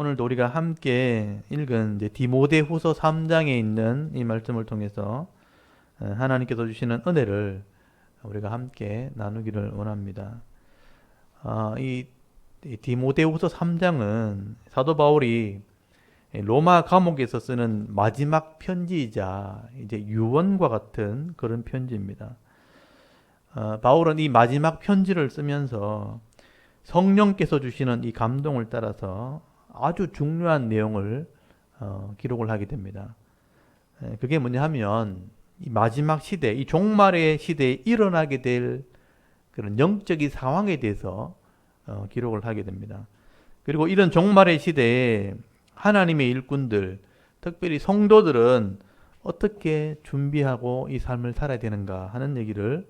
오늘도 우리가 함께 읽은 이제 디모데후서 3장에 있는 이 말씀을 통해서 하나님께서 주시는 은혜를 우리가 함께 나누기를 원합니다. 이 디모데후서 3장은 사도 바울이 로마 감옥에서 쓰는 마지막 편지이자 이제 유언과 같은 그런 편지입니다. 바울은 이 마지막 편지를 쓰면서 성령께서 주시는 이 감동을 따라서 아주 중요한 내용을 기록을 하게 됩니다. 그게 뭐냐 하면 이 마지막 시대, 이 종말의 시대에 일어나게 될 그런 영적인 상황에 대해서 기록을 하게 됩니다. 그리고 이런 종말의 시대에 하나님의 일꾼들, 특별히 성도들은 어떻게 준비하고 이 삶을 살아야 되는가 하는 얘기를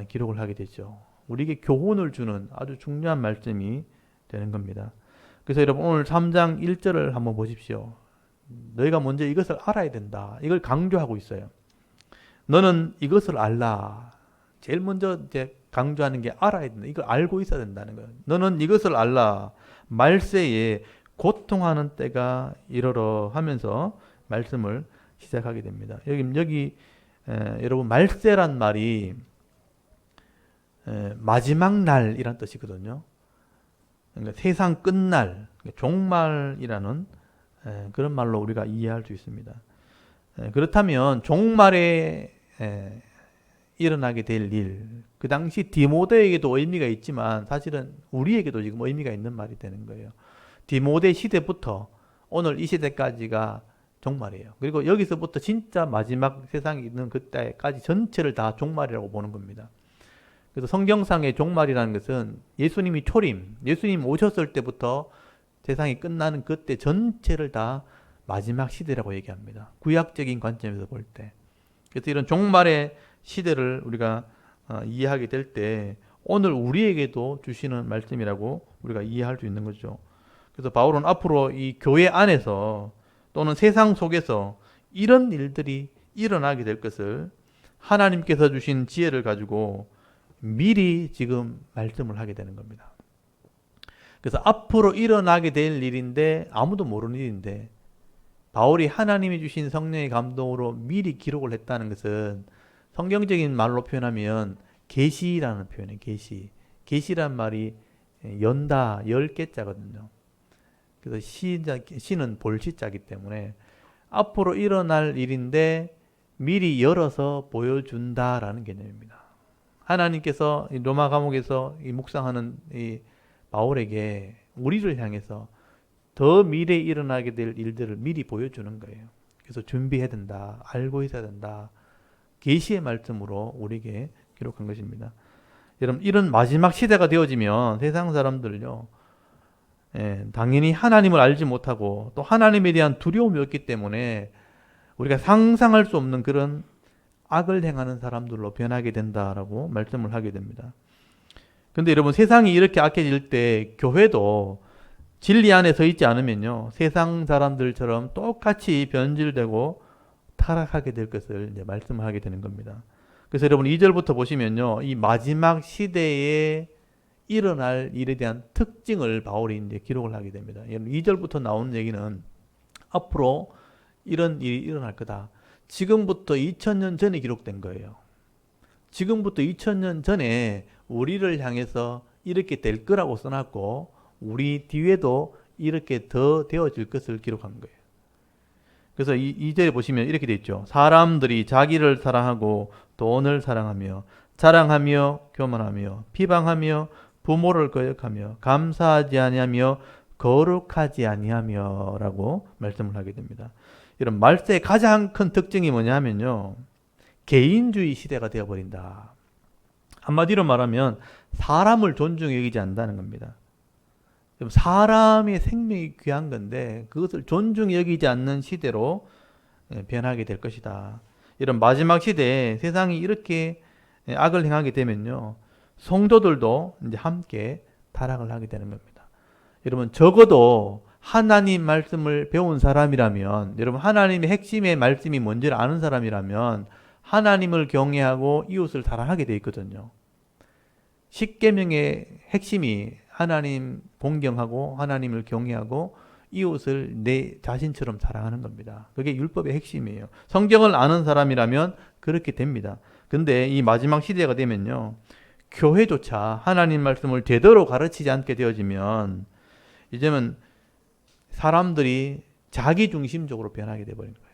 기록을 하게 되죠. 우리에게 교훈을 주는 아주 중요한 말씀이 되는 겁니다. 그래서 여러분 오늘 3장 1절을 한번 보십시오. 너희가 먼저 이것을 알아야 된다. 이걸 강조하고 있어요. 너는 이것을 알라. 제일 먼저 이제 강조하는 게 알아야 된다. 이걸 알고 있어야 된다는 거예요. 너는 이것을 알라. 말세에 고통하는 때가 이르러 하면서 말씀을 시작하게 됩니다. 여기 여러분 말세란 말이 마지막 날이란 뜻이거든요. 그러니까 세상 끝날, 종말이라는 그런 말로 우리가 이해할 수 있습니다. 그렇다면 종말에 일어나게 될 일, 그 당시 디모데에게도 의미가 있지만 사실은 우리에게도 지금 의미가 있는 말이 되는 거예요. 디모데 시대부터 오늘 이 시대까지가 종말이에요. 그리고 여기서부터 진짜 마지막 세상에 있는 그때까지 전체를 다 종말이라고 보는 겁니다. 그래서 성경상의 종말이라는 것은 예수님이 초림, 예수님 오셨을 때부터 세상이 끝나는 그때 전체를 다 마지막 시대라고 얘기합니다. 구약적인 관점에서 볼 때. 그래서 이런 종말의 시대를 우리가 이해하게 될 때 오늘 우리에게도 주시는 말씀이라고 우리가 이해할 수 있는 거죠. 그래서 바울은 앞으로 이 교회 안에서 또는 세상 속에서 이런 일들이 일어나게 될 것을 하나님께서 주신 지혜를 가지고 미리 지금 말씀을 하게 되는 겁니다. 그래서 앞으로 일어나게 될 일인데 아무도 모르는 일인데 바울이 하나님이 주신 성령의 감동으로 미리 기록을 했다는 것은 성경적인 말로 표현하면 계시라는 표현이에요. 계시란 말이 연다, 10개자거든요. 그래서 시는 볼시자이기 때문에 앞으로 일어날 일인데 미리 열어서 보여준다라는 개념입니다. 하나님께서 로마 감옥에서 이 묵상하는 이 바울에게 우리를 향해서 더 미래에 일어나게 될 일들을 미리 보여주는 거예요. 그래서 준비해야 된다. 알고 있어야 된다. 계시의 말씀으로 우리에게 기록한 것입니다. 여러분 이런 마지막 시대가 되어지면 세상 사람들요. 당연히 하나님을 알지 못하고 또 하나님에 대한 두려움이 없기 때문에 우리가 상상할 수 없는 그런 악을 행하는 사람들로 변하게 된다라고 말씀을 하게 됩니다. 근데 여러분 세상이 이렇게 악해질 때 교회도 진리 안에 서 있지 않으면요. 세상 사람들처럼 똑같이 변질되고 타락하게 될 것을 이제 말씀을 하게 되는 겁니다. 그래서 여러분 2절부터 보시면요. 이 마지막 시대에 일어날 일에 대한 특징을 바울이 이제 기록을 하게 됩니다. 2절부터 나오는 얘기는 앞으로 이런 일이 일어날 거다. 지금부터 2000년 전에 기록된 거예요. 지금부터 2000년 전에 우리를 향해서 이렇게 될 거라고 써놨고 우리 뒤에도 이렇게 더 되어질 것을 기록한 거예요. 그래서 2절에 보시면 이렇게 돼 있죠. 사람들이 자기를 사랑하고 돈을 사랑하며 자랑하며 교만하며 비방하며 부모를 거역하며 감사하지 아니하며 거룩하지 아니하며 라고 말씀을 하게 됩니다. 이런 말세의 가장 큰 특징이 뭐냐면요. 개인주의 시대가 되어버린다. 한마디로 말하면 사람을 존중히 여기지 않는다는 겁니다. 사람의 생명이 귀한 건데 그것을 존중히 여기지 않는 시대로 변하게 될 것이다. 이런 마지막 시대에 세상이 이렇게 악을 행하게 되면요. 성도들도 이제 함께 타락을 하게 되는 겁니다. 여러분 적어도 하나님 말씀을 배운 사람이라면 여러분 하나님의 핵심의 말씀이 뭔지를 아는 사람이라면 하나님을 경외하고 이웃을 사랑하게 돼 있거든요. 십계명의 핵심이 하나님 공경하고 하나님을 경외하고 이웃을 내 자신처럼 사랑하는 겁니다. 그게 율법의 핵심이에요. 성경을 아는 사람이라면 그렇게 됩니다. 근데 이 마지막 시대가 되면요, 교회조차 하나님 말씀을 제대로 가르치지 않게 되어지면 이제는 사람들이 자기중심적으로 변하게 되어버린 거예요.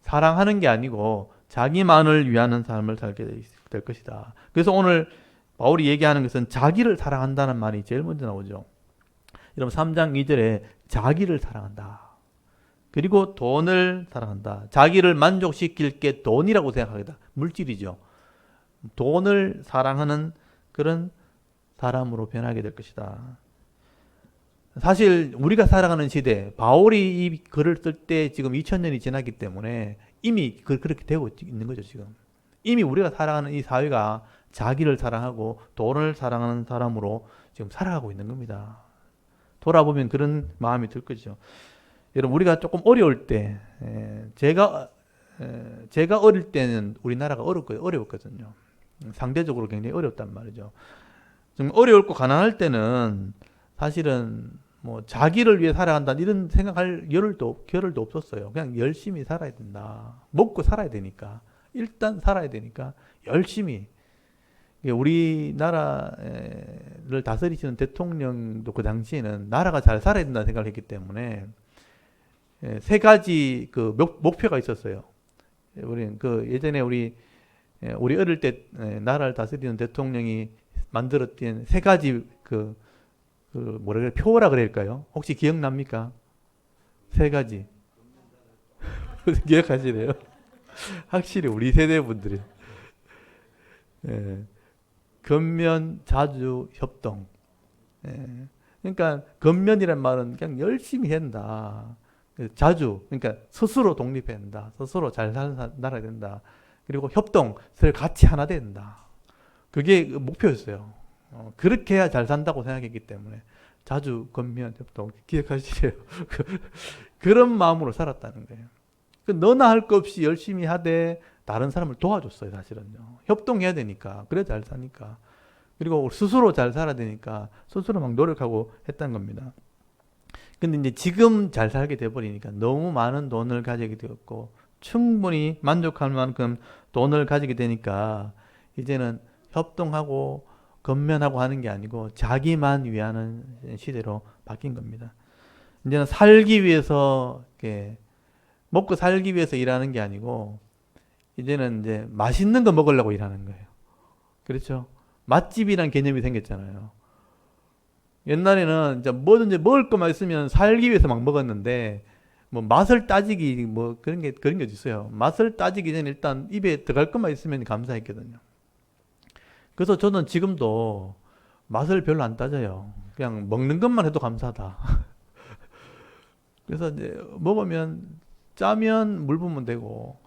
사랑하는 게 아니고 자기만을 위하는 삶을 살게 될 것이다. 그래서 오늘 바울이 얘기하는 것은 자기를 사랑한다는 말이 제일 먼저 나오죠. 여러분 3장 2절에 자기를 사랑한다. 그리고 돈을 사랑한다. 자기를 만족시킬 게 돈이라고 생각하겠다. 물질이죠. 돈을 사랑하는 그런 사람으로 변하게 될 것이다. 사실 우리가 살아가는 시대, 바울이 이 글을 쓸 때 지금 2000년이 지났기 때문에 이미 그렇게 되고 있는 거죠, 지금. 이미 우리가 살아가는 이 사회가 자기를 사랑하고 돈을 사랑하는 사람으로 지금 살아가고 있는 겁니다. 돌아보면 그런 마음이 들 거죠. 여러분, 우리가 조금 어려울 때, 제가 어릴 때는 우리나라가 어려웠거든요. 상대적으로 굉장히 어렵단 말이죠. 좀 어려웠고 가난할 때는 사실은 뭐 자기를 위해 살아간다 이런 생각할 겨를도 없었어요. 그냥 열심히 살아야 된다. 먹고 살아야 되니까. 일단 살아야 되니까 열심히. 우리나라를 다스리시는 대통령도 그 당시에는 나라가 잘 살아야 된다는 생각을 했기 때문에 세 가지 그 목표가 있었어요. 예전에 우리 어릴 때 나라를 다스리는 대통령이 만들었던 세 가지 뭐라 그래, 표라 그럴까요? 혹시 기억납니까? 세 가지. 기억하시네요. 확실히 우리 세대 분들이. 근면, 자주, 협동. 그러니까 근면이란 말은 그냥 열심히 한다. 자주, 그러니까 스스로 독립해야 된다. 스스로 잘 살아야 된다. 그리고 협동, 서로 같이 하나 된다. 그게 목표였어요. 그렇게 해야 잘 산다고 생각했기 때문에 자주, 근면, 협동 기억하시래요. 그런 마음으로 살았다는 거예요. 너나 할 것 없이 열심히 하되 다른 사람을 도와줬어요, 사실은요. 협동해야 되니까. 그래 잘 사니까. 그리고 스스로 잘 살아야 되니까 스스로 막 노력하고 했다는 겁니다. 근데 이제 지금 잘 살게 돼버리니까 너무 많은 돈을 가지게 되었고 충분히 만족할 만큼 돈을 가지게 되니까 이제는 협동하고 건면하고 하는 게 아니고 자기만 위하는 시대로 바뀐 겁니다. 이제는 살기 위해서, 먹고 살기 위해서 일하는 게 아니고 이제는 이제 맛있는 거 먹으려고 일하는 거예요. 그렇죠? 맛집이란 개념이 생겼잖아요. 옛날에는 이제 뭐든지 먹을 것만 있으면 살기 위해서 막 먹었는데, 뭐 맛을 따지기 뭐 그런 게 있어요. 맛을 따지기 전에 일단 입에 들어갈 것만 있으면 감사했거든요. 그래서 저는 지금도 맛을 별로 안 따져요. 그냥 먹는 것만 해도 감사하다. 그래서 이제 먹으면 짜면 물 부으면 되고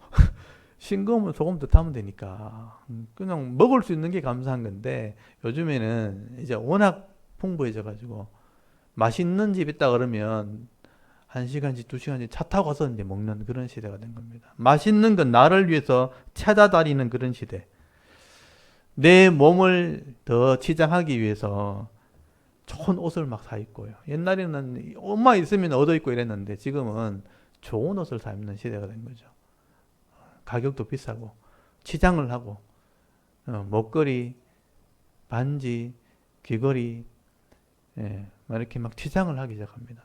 싱거우면 소금 더 타면 되니까 그냥 먹을 수 있는 게 감사한 건데, 요즘에는 이제 워낙 풍부해져 가지고 맛있는 집 있다 그러면 1시간씩 2시간씩 차 타고 가서 이제 먹는 그런 시대가 된 겁니다. 맛있는 건 나를 위해서 찾아다니는 그런 시대. 내 몸을 더 치장하기 위해서 좋은 옷을 막 사 입고요. 옛날에는 옷만 있으면 얻어 입고 이랬는데 지금은 좋은 옷을 사 입는 시대가 된 거죠. 가격도 비싸고 치장을 하고 목걸이, 반지, 귀걸이 이렇게 막 치장을 하기 시작합니다.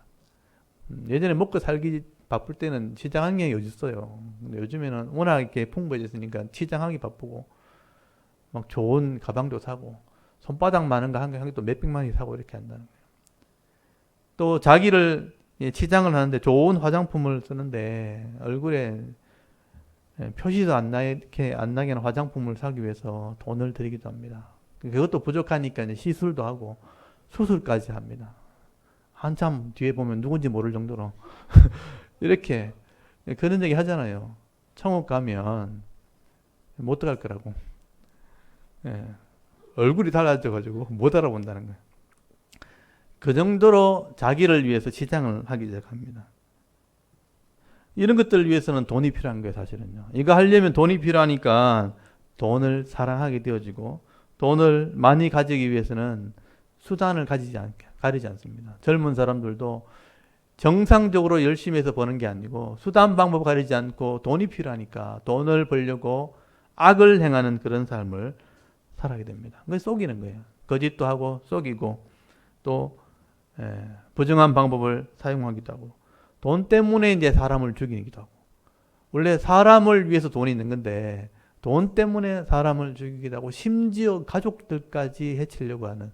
예전에 먹고 살기 바쁠 때는 치장하는 게 어디 있어요. 근데 요즘에는 워낙 이렇게 풍부해졌으니까 치장하기 바쁘고 막 좋은 가방도 사고 손바닥 많은 거 한 개 또 몇백만이 사고 이렇게 한다는 거예요. 또 자기를 치장을 하는데 좋은 화장품을 쓰는데 얼굴에 표시도 안 나게 하는 화장품을 사기 위해서 돈을 들이기도 합니다. 그것도 부족하니까 이제 시술도 하고 수술까지 합니다. 한참 뒤에 보면 누군지 모를 정도로 이렇게 그런 얘기 하잖아요. 천국 가면 못 들어갈 거라고. 얼굴이 달라져가지고 못 알아본다는 거예요. 그 정도로 자기를 위해서 치장을 하기 시작합니다. 이런 것들을 위해서는 돈이 필요한 거예요, 사실은요. 이거 하려면 돈이 필요하니까 돈을 사랑하게 되어지고, 돈을 많이 가지기 위해서는 수단을 가리지 않습니다. 젊은 사람들도 정상적으로 열심히 해서 버는 게 아니고 수단 방법 가리지 않고 돈이 필요하니까 돈을 벌려고 악을 행하는 그런 삶을 살아가게 됩니다. 그게 속이는 거예요. 거짓도 하고 속이고 또 부정한 방법을 사용하기도 하고 돈 때문에 이제 사람을 죽이기도 하고 원래 사람을 위해서 돈이 있는 건데 돈 때문에 사람을 죽이기도 하고 심지어 가족들까지 해치려고 하는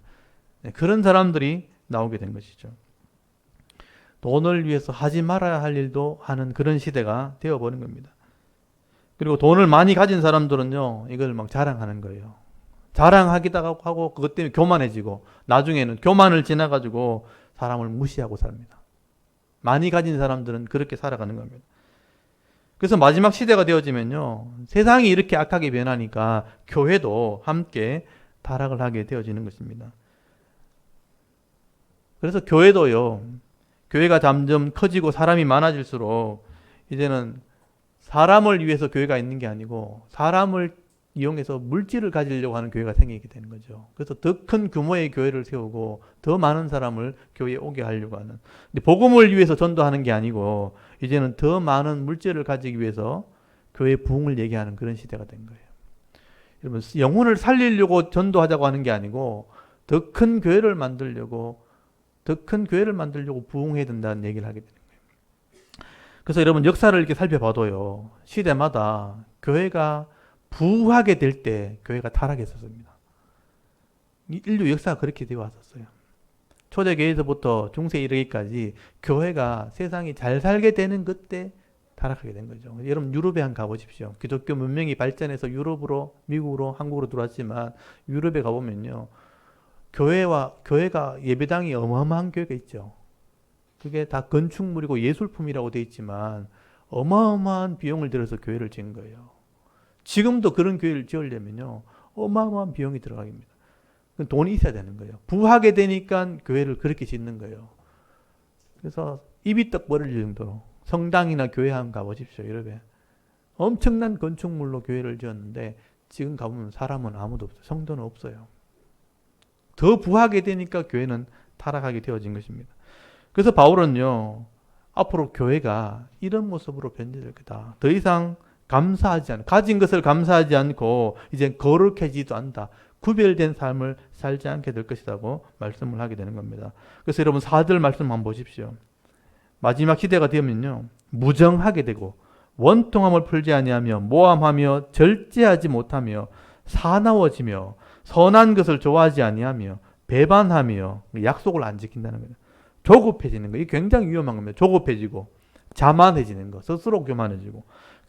그런 사람들이 나오게 된 것이죠. 돈을 위해서 하지 말아야 할 일도 하는 그런 시대가 되어버린 겁니다. 그리고 돈을 많이 가진 사람들은요, 이걸 막 자랑하는 거예요. 자랑하기도 하고 그것 때문에 교만해지고 나중에는 교만을 지나가지고 사람을 무시하고 삽니다. 많이 가진 사람들은 그렇게 살아가는 겁니다. 그래서 마지막 시대가 되어지면요, 세상이 이렇게 악하게 변하니까 교회도 함께 타락을 하게 되어지는 것입니다. 그래서 교회도요, 교회가 점점 커지고 사람이 많아질수록 이제는 사람을 위해서 교회가 있는 게 아니고 사람을 이용해서 물질을 가지려고 하는 교회가 생기게 되는 거죠. 그래서 더 큰 규모의 교회를 세우고 더 많은 사람을 교회에 오게 하려고 하는. 근데 복음을 위해서 전도하는 게 아니고 이제는 더 많은 물질을 가지기 위해서 교회 부흥을 얘기하는 그런 시대가 된 거예요. 여러분, 영혼을 살리려고 전도하자고 하는 게 아니고 더 큰 교회를 만들려고 부흥해야 된다는 얘기를 하게 되는 거예요. 그래서 여러분, 역사를 이렇게 살펴봐도요, 시대마다 교회가 부하게 될 때 교회가 타락했었습니다. 인류 역사가 그렇게 되어 왔었어요. 초대교회에서부터 중세에 이르기까지 교회가 세상이 잘 살게 되는 그때 타락하게 된 거죠. 여러분, 유럽에 한번 가보십시오. 기독교 문명이 발전해서 유럽으로, 미국으로, 한국으로 들어왔지만 유럽에 가보면요, 교회가 예배당이 어마어마한 교회가 있죠. 그게 다 건축물이고 예술품이라고 되어 있지만 어마어마한 비용을 들여서 교회를 지은 거예요. 지금도 그런 교회를 지으려면요, 어마어마한 비용이 들어갑니다. 돈이 있어야 되는 거예요. 부하게 되니까 교회를 그렇게 짓는 거예요. 그래서 입이 떡 벌어질 정도로 성당이나 교회 한번 가보십시오. 유럽에 엄청난 건축물로 교회를 지었는데 지금 가보면 사람은 아무도 없어요. 성도는 없어요. 더 부하게 되니까 교회는 타락하게 되어진 것입니다. 그래서 바울은요, 앞으로 교회가 이런 모습으로 변질될 거다. 더 이상 가진 것을 감사하지 않고 이제 거룩해지지도 않다. 구별된 삶을 살지 않게 될 것이라고 말씀을 하게 되는 겁니다. 그래서 여러분, 4절 말씀 한번 보십시오. 마지막 시대가 되면요, 무정하게 되고 원통함을 풀지 아니하며 모함하며 절제하지 못하며 사나워지며 선한 것을 좋아하지 아니하며 배반하며 약속을 안 지킨다는 거예요. 조급해지는 거. 이게 굉장히 위험한 겁니다. 조급해지고 자만해지는 거. 스스로 교만해지고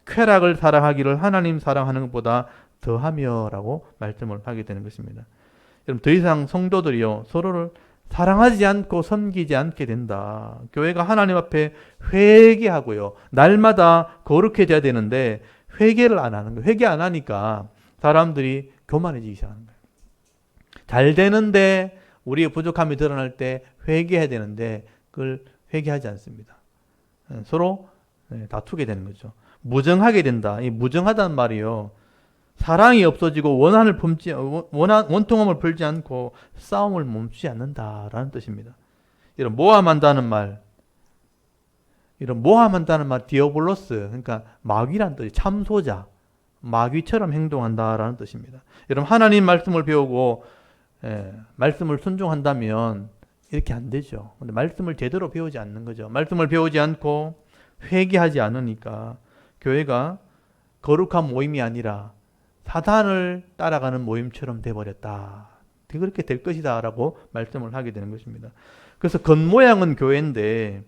쾌락을 사랑하기를 하나님 사랑하는 것보다 더하며라고 말씀을 하게 되는 것입니다. 여러분, 더 이상 성도들이요, 서로를 사랑하지 않고 섬기지 않게 된다. 교회가 하나님 앞에 회개하고요, 날마다 거룩해져야 되는데 회개를 안 하는 거예요. 회개 안 하니까 사람들이 교만해지기 시작하는 거예요. 잘 되는데 우리의 부족함이 드러날 때 회개해야 되는데 그걸 회개하지 않습니다. 서로 다투게 되는 거죠. 무정하게 된다. 이 무정하다는 말이요, 사랑이 없어지고 원통함을 풀지 않고 싸움을 멈추지 않는다라는 뜻입니다. 이런 모함한다는 말 디어블로스, 그러니까 마귀란 뜻이 참소자, 마귀처럼 행동한다라는 뜻입니다. 여러분, 하나님 말씀을 배우고 말씀을 순종한다면 이렇게 안 되죠. 근데 말씀을 제대로 배우지 않는 거죠. 말씀을 배우지 않고 회개하지 않으니까 교회가 거룩한 모임이 아니라 사단을 따라가는 모임처럼 돼버렸다. 그렇게 될 것이다 라고 말씀을 하게 되는 것입니다. 그래서 겉모양은 교회인데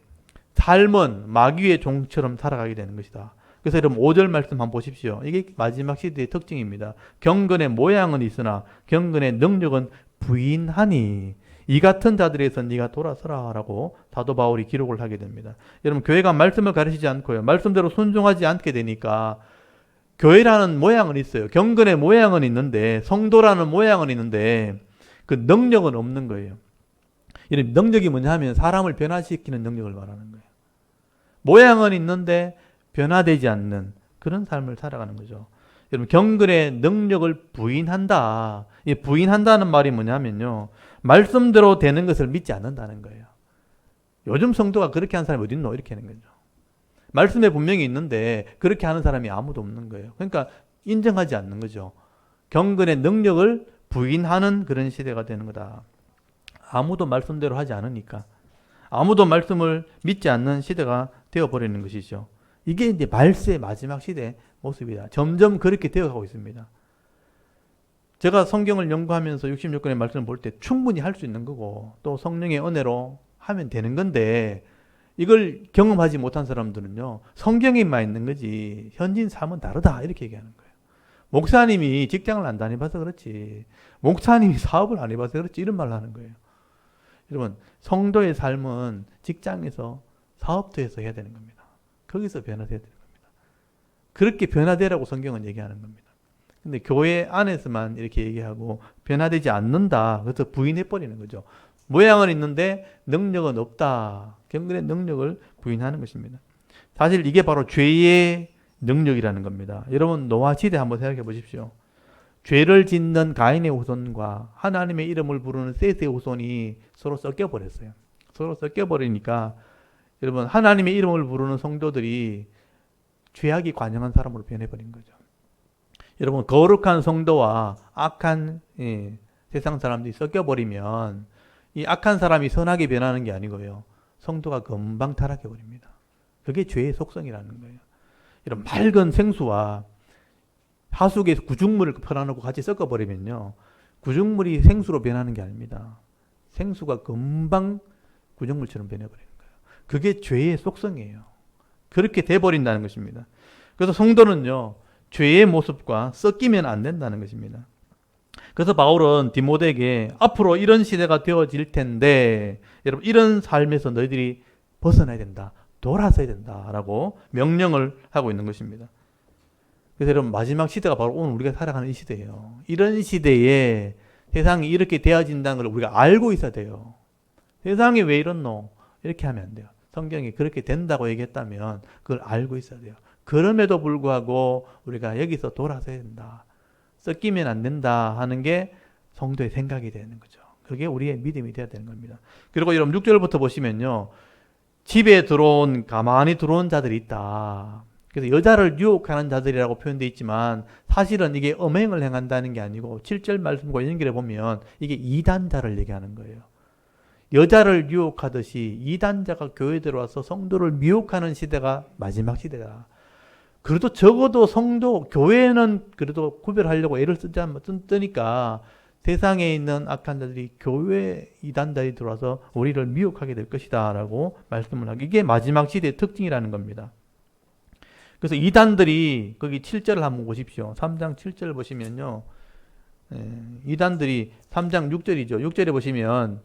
삶은 마귀의 종처럼 살아가게 되는 것이다. 그래서 여러분, 5절 말씀 한번 보십시오. 이게 마지막 시대의 특징입니다. 경건의 모양은 있으나 경건의 능력은 부인하니 이 같은 자들에서 네가 돌아서라 라고 사도 바울이 기록을 하게 됩니다. 여러분, 교회가 말씀을 가르치지 않고요, 말씀대로 순종하지 않게 되니까 교회라는 모양은 있어요. 경건의 모양은 있는데, 성도라는 모양은 있는데 그 능력은 없는 거예요. 이런 능력이 뭐냐 하면 사람을 변화시키는 능력을 말하는 거예요. 모양은 있는데 변화되지 않는 그런 삶을 살아가는 거죠. 여러분, 경건의 능력을 부인한다. 이 부인한다는 말이 뭐냐면요, 말씀대로 되는 것을 믿지 않는다는 거예요. 요즘 성도가 그렇게 하는 사람이 어디 있노? 이렇게 하는 거죠. 말씀에 분명히 있는데 그렇게 하는 사람이 아무도 없는 거예요. 그러니까 인정하지 않는 거죠. 경건의 능력을 부인하는 그런 시대가 되는 거다. 아무도 말씀대로 하지 않으니까. 아무도 말씀을 믿지 않는 시대가 되어버리는 것이죠. 이게 이제 말세의 마지막 시대의 모습이다. 점점 그렇게 되어가고 있습니다. 제가 성경을 연구하면서 66권의 말씀을 볼 때 충분히 할 수 있는 거고 또 성령의 은혜로 하면 되는 건데 이걸 경험하지 못한 사람들은요. 성경에만 있는 거지 현진 삶은 다르다 이렇게 얘기하는 거예요. 목사님이 직장을 안 다녀봐서 그렇지 목사님이 사업을 안 해봐서 그렇지 이런 말을 하는 거예요. 여러분 성도의 삶은 직장에서 사업도 해서 해야 되는 겁니다. 거기서 변화돼야 되는 겁니다. 그렇게 변화되라고 성경은 얘기하는 겁니다. 근데 교회 안에서만 이렇게 얘기하고 변화되지 않는다. 그래서 부인해버리는 거죠. 모양은 있는데 능력은 없다. 경건의 능력을 부인하는 것입니다. 사실 이게 바로 죄의 능력이라는 겁니다. 여러분 노아 시대 한번 생각해 보십시오. 죄를 짓는 가인의 후손과 하나님의 이름을 부르는 셋의 후손이 서로 섞여버렸어요. 서로 섞여버리니까 여러분 하나님의 이름을 부르는 성도들이 죄악이 관영한 사람으로 변해버린 거죠. 여러분 거룩한 성도와 악한 세상 사람들이 섞여버리면 이 악한 사람이 선하게 변하는 게 아니고요. 성도가 금방 타락해버립니다. 그게 죄의 속성이라는 거예요. 이런 맑은 생수와 하수구에 구중물을 퍼놔놓고 같이 섞어버리면요. 구중물이 생수로 변하는 게 아닙니다. 생수가 금방 구중물처럼 변해버리는 거예요. 그게 죄의 속성이에요. 그렇게 돼버린다는 것입니다. 그래서 성도는요. 죄의 모습과 섞이면 안 된다는 것입니다. 그래서 바울은 디모데에게 앞으로 이런 시대가 되어질 텐데 여러분 이런 삶에서 너희들이 벗어나야 된다. 돌아서야 된다라고 명령을 하고 있는 것입니다. 그래서 여러분 마지막 시대가 바로 오늘 우리가 살아가는 이 시대예요. 이런 시대에 세상이 이렇게 되어진다는 걸 우리가 알고 있어야 돼요. 세상이 왜 이렇노? 이렇게 하면 안 돼요. 성경이 그렇게 된다고 얘기했다면 그걸 알고 있어야 돼요. 그럼에도 불구하고 우리가 여기서 돌아서야 된다. 섞이면 안 된다 하는 게 성도의 생각이 되는 거죠. 그게 우리의 믿음이 되어야 되는 겁니다. 그리고 여러분 6절부터 보시면요. 집에 가만히 들어온 자들이 있다. 그래서 여자를 유혹하는 자들이라고 표현되어 있지만 사실은 이게 음행을 행한다는 게 아니고 7절 말씀과 연결해 보면 이게 이단자를 얘기하는 거예요. 여자를 유혹하듯이 이단자가 교회에 들어와서 성도를 미혹하는 시대가 마지막 시대다. 그래도 적어도 성도, 교회는 그래도 구별하려고 애를 쓰니까 세상에 있는 악한 자들이 교회 이단자들이 들어와서 우리를 미혹하게 될 것이다 라고 말씀을 하고 이게 마지막 시대의 특징이라는 겁니다. 그래서 이단들이 거기 7절을 한번 보십시오. 3장 7절 보시면요. 이단들이 3장 6절이죠. 6절에 보시면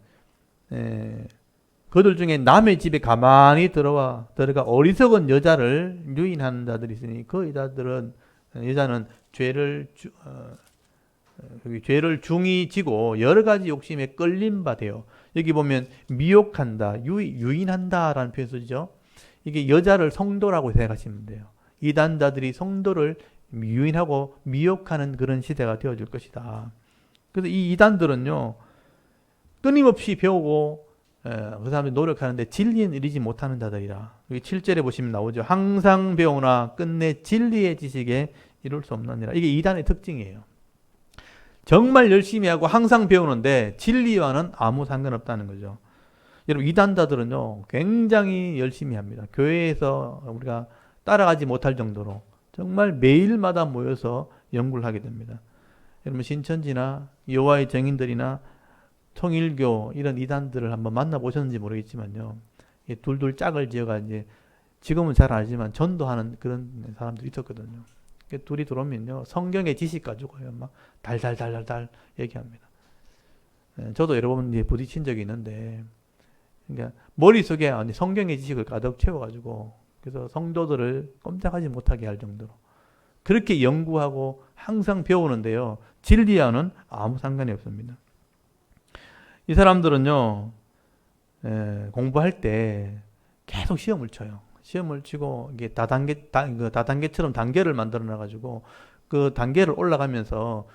그들 중에 남의 집에 가만히 들어가 어리석은 여자를 유인하는 자들이 있으니 그 여자는 죄를 중히 지고 여러 가지 욕심에 끌림 바 돼요. 여기 보면 미혹한다, 유인한다라는 표현 쓰죠. 이게 여자를 성도라고 생각하시면 돼요. 이단자들이 성도를 유인하고 미혹하는 그런 시대가 되어질 것이다. 그래서 이 이단들은요, 끊임없이 배우고 그 사람들이 노력하는데 진리에 이르지 못하는 자들이라. 여기 7절에 보시면 나오죠. 항상 배우나 끝내 진리의 지식에 이룰 수 없느니라. 이게 이단의 특징이에요. 정말 열심히 하고 항상 배우는데 진리와는 아무 상관없다는 거죠. 여러분 이단자들은요 굉장히 열심히 합니다. 교회에서 우리가 따라가지 못할 정도로 정말 매일마다 모여서 연구를 하게 됩니다. 여러분 신천지나 여호와의 증인들이나 통일교 이런 이단들을 한번 만나보셨는지 모르겠지만요. 둘둘 짝을 지어가 이제 지금은 잘 알지만 전도하는 그런 사람들이 있었거든요. 둘이 들어오면요. 성경의 지식 가지고요. 막 달달달달달 얘기합니다. 저도 여러 번 부딪힌 적이 있는데 그러니까 머릿속에 성경의 지식을 가득 채워가지고 그래서 성도들을 꼼짝하지 못하게 할 정도로 그렇게 연구하고 항상 배우는데요. 진리와는 아무 상관이 없습니다. 이 사람들은요. 공부할 때 계속 시험을 쳐요. 시험을 치고 이게 다단계처럼 단계를 만들어 놔가지고 그 단계를 올라가면서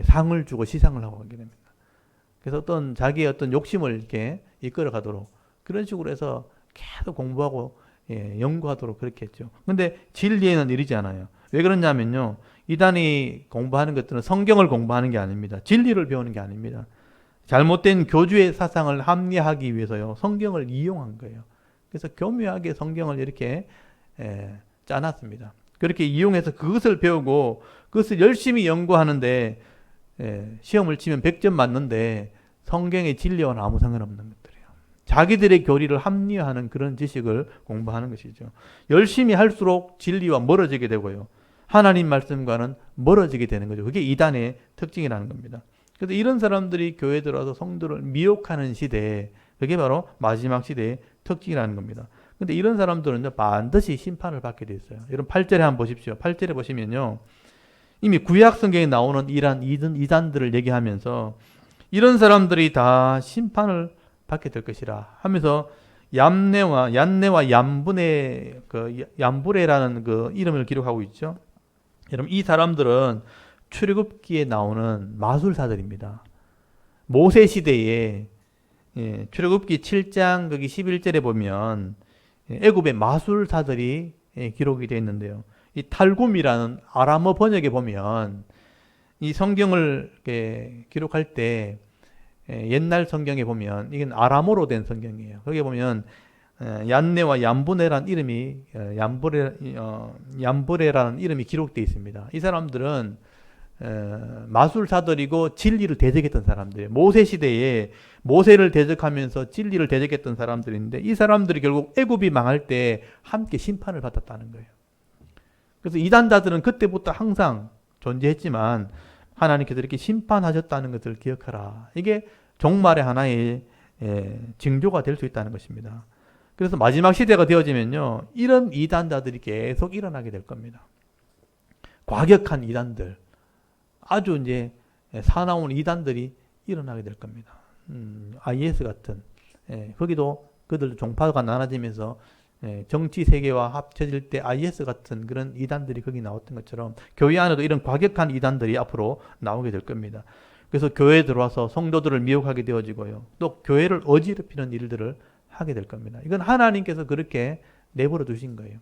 상을 주고 시상을 하고 하게 됩니다. 그래서 자기의 어떤 욕심을 이렇게 이끌어 가도록 그런 식으로 해서 계속 공부하고 연구하도록 그렇게 했죠. 근데 진리에는 이르지 않아요. 왜 그러냐면요. 이단이 공부하는 것들은 성경을 공부하는 게 아닙니다. 진리를 배우는 게 아닙니다. 잘못된 교주의 사상을 합리화하기 위해서요. 성경을 이용한 거예요. 그래서 교묘하게 성경을 이렇게 짜놨습니다. 그렇게 이용해서 그것을 배우고 그것을 열심히 연구하는데 시험을 치면 100점 맞는데 성경의 진리와는 아무 상관없는 것들이에요. 자기들의 교리를 합리화하는 그런 지식을 공부하는 것이죠. 열심히 할수록 진리와 멀어지게 되고요. 하나님 말씀과는 멀어지게 되는 거죠. 그게 이단의 특징이라는 겁니다. 그래서 이런 사람들이 교회에 들어와서 성도를 미혹하는 시대에 그게 바로 마지막 시대의 특징이라는 겁니다. 근데 이런 사람들은 반드시 심판을 받게 돼 있어요. 여러분 8절에 한번 보십시오. 8절에 보시면요. 이미 구약 성경에 나오는 이란 이단들을 얘기하면서 이런 사람들이 다 심판을 받게 될 것이라 하면서 얀네와 얀분의 그 얀브레라는 그 이름을 기록하고 있죠. 여러분 이 사람들은 출애굽기에 나오는 마술사들입니다. 모세 시대에 출애굽기 7장 거기 11절에 보면 애굽의 마술사들이 기록이 되어 있는데요. 이 탈굼이라는 아람어 번역에 보면 이 성경을 기록할 때 옛날 성경에 보면 이건 아람어로 된 성경이에요. 거기에 보면 얀네와 얀브레라는 이름이 얀브레라는 이름이 기록되어 있습니다. 이 사람들은 마술사들이고 진리를 대적했던 사람들이에요. 모세 시대에 모세를 대적하면서 진리를 대적했던 사람들인데 이 사람들이 결국 애굽이 망할 때 함께 심판을 받았다는 거예요. 그래서 이단자들은 그때부터 항상 존재했지만 하나님께서 이렇게 심판하셨다는 것을 기억하라. 이게 종말의 하나의 징조가 될 수 있다는 것입니다. 그래서 마지막 시대가 되어지면요. 이런 이단자들이 계속 일어나게 될 겁니다. 과격한 이단들, 아주 이제 사나운 이단들이 일어나게 될 겁니다. IS 같은, 거기도 그들 종파가 나눠지면서 정치 세계와 합쳐질 때 IS 같은 그런 이단들이 거기 나왔던 것처럼 교회 안에도 이런 과격한 이단들이 앞으로 나오게 될 겁니다. 그래서 교회에 들어와서 성도들을 미혹하게 되어지고요. 또 교회를 어지럽히는 일들을 하게 될 겁니다. 이건 하나님께서 그렇게 내버려 두신 거예요.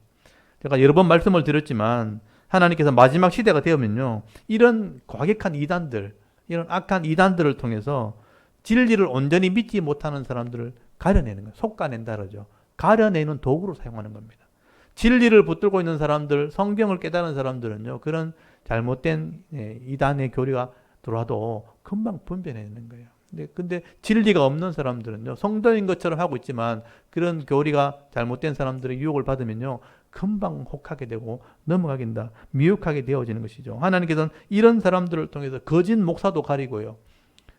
제가 여러 번 말씀을 드렸지만 하나님께서 마지막 시대가 되면요. 이런 과격한 이단들, 이런 악한 이단들을 통해서 진리를 온전히 믿지 못하는 사람들을 가려내는 거예요. 속가낸다 그러죠. 가려내는 도구로 사용하는 겁니다. 진리를 붙들고 있는 사람들, 성경을 깨달은 사람들은요. 그런 잘못된 이단의 교리가 들어와도 금방 분별해내는 거예요. 근데 진리가 없는 사람들은요. 성도인 것처럼 하고 있지만 그런 교리가 잘못된 사람들의 유혹을 받으면요. 금방 혹하게 되고 넘어가긴다. 미혹하게 되어지는 것이죠. 하나님께서는 이런 사람들을 통해서 거짓 목사도 가리고요.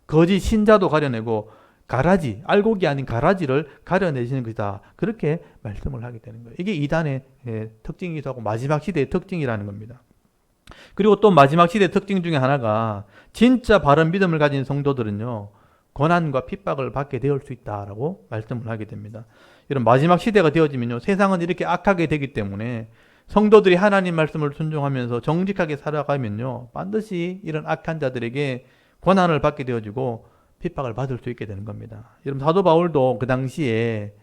거짓 신자도 가려내고 가라지, 알곡이 아닌 가라지를 가려내시는 것이다. 그렇게 말씀을 하게 되는 거예요. 이게 이단의 특징이기도 하고 마지막 시대의 특징이라는 겁니다. 그리고 또 마지막 시대의 특징 중에 하나가 진짜 바른 믿음을 가진 성도들은요. 고난과 핍박을 받게 되올 수 있다라고 말씀을 하게 됩니다. 이런 마지막 시대가 되어지면요. 세상은 이렇게 악하게 되기 때문에 성도들이 하나님 말씀을 순종하면서 정직하게 살아가면요. 반드시 이런 악한 자들에게 고난을 받게 되어지고 핍박을 받을 수 있게 되는 겁니다. 여러분 사도 바울도 그 당시에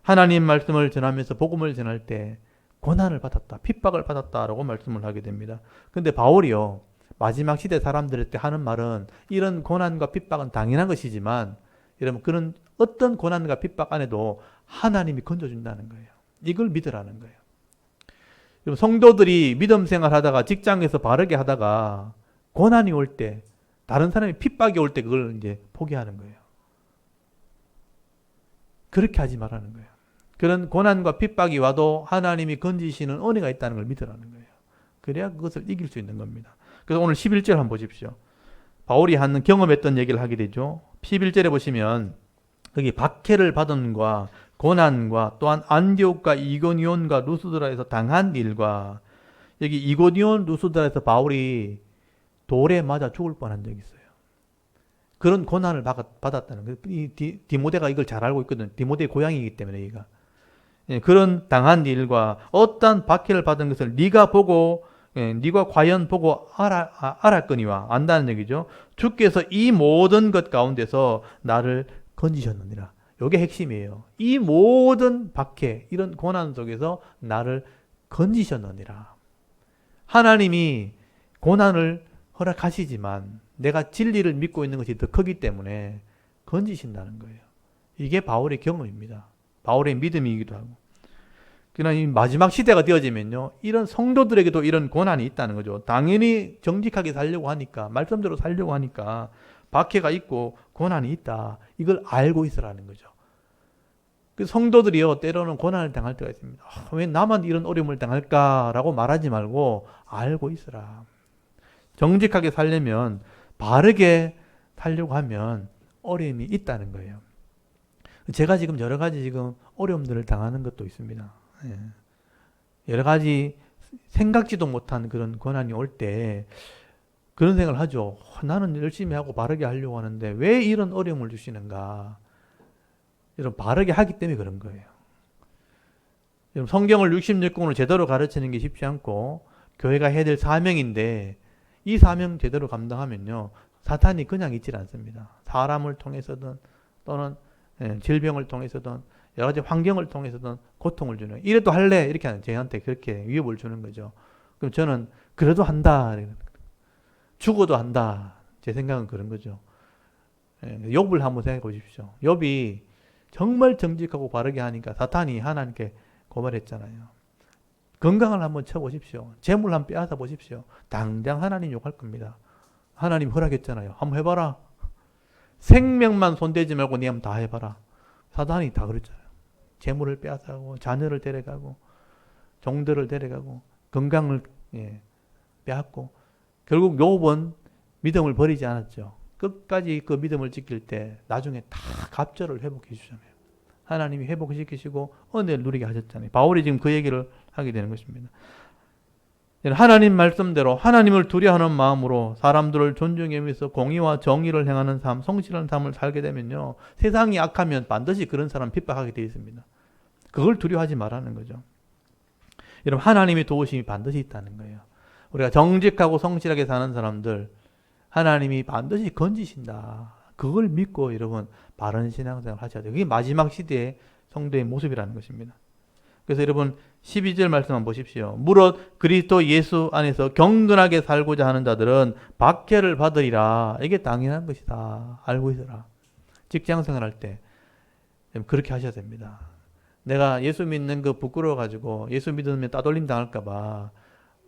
하나님 말씀을 전하면서 복음을 전할 때 고난을 받았다, 핍박을 받았다라고 말씀을 하게 됩니다. 근데 바울이요. 마지막 시대 사람들한테 하는 말은 이런 고난과 핍박은 당연한 것이지만 여러분 그런 어떤 고난과 핍박 안에도 하나님이 건져준다는 거예요. 이걸 믿으라는 거예요. 여러분 성도들이 믿음 생활하다가 직장에서 바르게 하다가 고난이 올 때 다른 사람이 핍박이 올 때 그걸 이제 포기하는 거예요. 그렇게 하지 말라는 거예요. 그런 고난과 핍박이 와도 하나님이 건지시는 은혜가 있다는 걸 믿으라는 거예요. 그래야 그것을 이길 수 있는 겁니다. 그래서 오늘 11절 한번 보십시오. 바울이 하는 경험했던 얘기를 하게 되죠. 11절에 보시면 여기 박해를 받음과 고난과 또한 안디옥과 이고니온과 루스드라에서 당한 일과 여기 이고니온 루스드라에서 바울이 돌에 맞아 죽을 뻔한 적이 있어요. 그런 고난을 받았다는 거예요. 이 디모데가 이걸 잘 알고 있거든요. 디모데의 고향이기 때문에 얘가. 그런 당한 일과 어떠한 박해를 받은 것을 네가 보고 네가 과연 보고 알았거니와 안다는 얘기죠. 주께서 이 모든 것 가운데서 나를 건지셨느니라. 이게 핵심이에요. 이 모든 박해, 이런 고난 속에서 나를 건지셨느니라. 하나님이 고난을 허락하시지만 내가 진리를 믿고 있는 것이 더 크기 때문에 건지신다는 거예요. 이게 바울의 경험입니다. 바울의 믿음이기도 하고. 그러나 이 마지막 시대가 되어지면요, 이런 성도들에게도 이런 고난이 있다는 거죠. 당연히 정직하게 살려고 하니까, 말씀대로 살려고 하니까 박해가 있고 고난이 있다. 이걸 알고 있으라는 거죠. 그 성도들이요, 때로는 고난을 당할 때가 있습니다. 왜 나만 이런 어려움을 당할까라고 말하지 말고 알고 있으라. 정직하게 살려면, 바르게 살려고 하면 어려움이 있다는 거예요. 제가 지금 여러 가지 지금 어려움들을 당하는 것도 있습니다. 여러 가지 생각지도 못한 그런 고난이 올 때 그런 생각을 하죠. 나는 열심히 하고 바르게 하려고 하는데 왜 이런 어려움을 주시는가? 여러분, 바르게 하기 때문에 그런 거예요. 여러분, 성경을 66권을 제대로 가르치는 게 쉽지 않고 교회가 해야 될 사명인데 이 사명 제대로 감당하면요, 사탄이 그냥 있질 않습니다. 사람을 통해서든 또는 질병을 통해서든 여러 가지 환경을 통해서든 고통을 주는, 이래도 할래? 이렇게 하는, 저한테 그렇게 위협을 주는 거죠. 그럼 저는 그래도 한다. 죽어도 한다. 제 생각은 그런 거죠. 욥을 한번 생각해 보십시오. 욥이 정말 정직하고 바르게 하니까 사탄이 하나님께 고발했잖아요. 건강을 한번 쳐보십시오. 재물 한번 빼앗아 보십시오. 당장 하나님 욕할 겁니다. 하나님 허락했잖아요. 한번 해봐라. 생명만 손대지 말고 네 한번 다 해봐라. 사탄이 다 그랬잖아요. 재물을 빼앗아가고 자녀를 데려가고 종들을 데려가고 건강을 빼앗고, 결국 욥은 믿음을 버리지 않았죠. 끝까지 그 믿음을 지킬 때 나중에 다 갑절을 회복해 주잖아요. 하나님이 회복시키시고 은혜를 누리게 하셨잖아요. 바울이 지금 그 얘기를 하게 되는 것입니다. 하나님 말씀대로 하나님을 두려워하는 마음으로 사람들을 존중하면서 공의와 정의를 행하는 삶, 성실한 삶을 살게 되면요, 세상이 악하면 반드시 그런 사람 핍박하게 되어 있습니다. 그걸 두려워하지 말라는 거죠. 여러분, 하나님의 도우심이 반드시 있다는 거예요. 우리가 정직하고 성실하게 사는 사람들 하나님이 반드시 건지신다. 그걸 믿고 여러분 바른 신앙생활 하셔야 돼요. 그게 마지막 시대의 성도의 모습이라는 것입니다. 그래서 여러분 12절 말씀 한번 보십시오. 무릇 그리스도 예수 안에서 경건하게 살고자 하는 자들은 박해를 받으리라. 이게 당연한 것이다. 알고 있어라. 직장생활 할 때 그렇게 하셔야 됩니다. 내가 예수 믿는 거 부끄러워가지고 예수 믿으면 따돌림 당할까봐